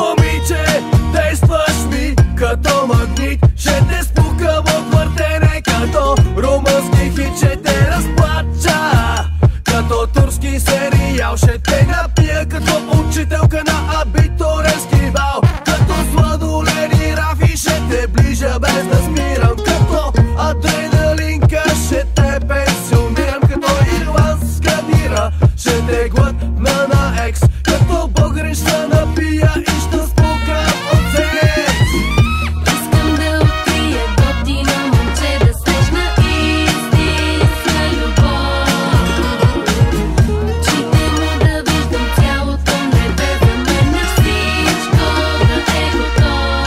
Момиче, действаш ми като магнит. Ще те спукам от въртене като румънски хит. Ще те разплача като турски сериал. Ще те напия като учителка на абитуренски бал. Като сладолени рафи ще те ближа без да спирам. Като адреналинка ще те пенсионирам. Като ирландска бира ще те глътна на екс. Като българин ще напия и ще спукам от секс. Искам да открия готино момче, да срещна истинска любов. Очите му да виждам цялото небе, за мен на всичко да е готов.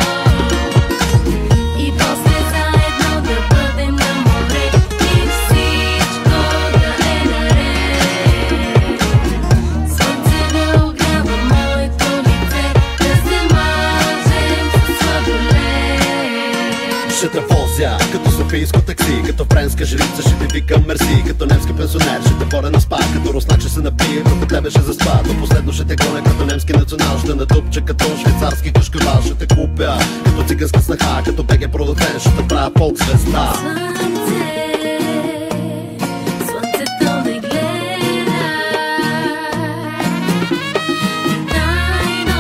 И после заедно да бъдем на море и всичко да е наред. Слънце да огрява моето лице, да се мажем със сладолед. Ще те возя като софийско такси, като френска жрица ще ти викам мерси. Като немски пенсионер ще те боря на спа, като руснак ще се напие, върху тебе ще заспа. До последно ще те гоня като немски национал, ще натупча като швейцарски кашкавал. Ще те купя като циганска снаха, като БГ продуцент ще те правя фолк звезда. Слънцето ме гледа тайно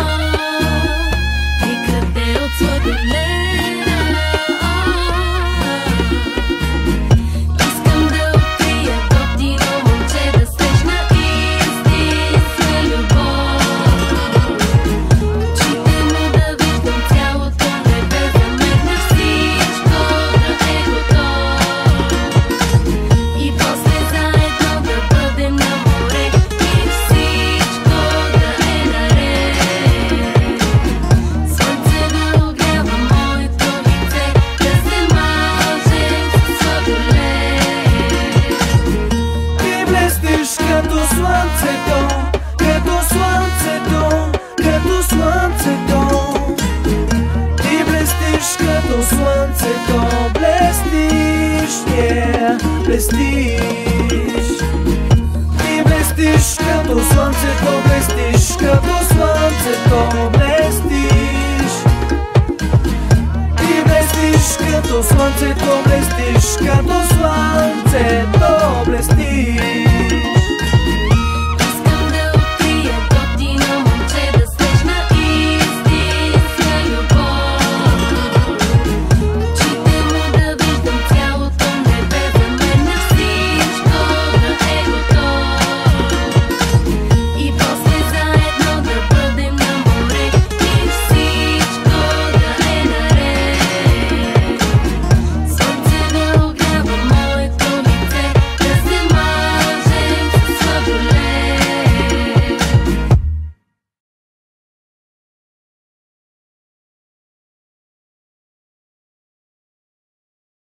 и краде от сладоледа. Искам да открия готино момче, да срещна истинска любов. Очите му да виждам цялото небе, за мен на всичко да е готов. И после заедно да бъдем на море и всичко да е наред. Слънце да огрява моето лице, да се мажем със сладолед. Ти блестиш като слънцето, като слънцето, като слънцето. Ти блестиш като слънцето, блестиш, блестиш. Ти блестиш като слънцето, блестиш като слънцето, блестиш. Ти блестиш като слънцето,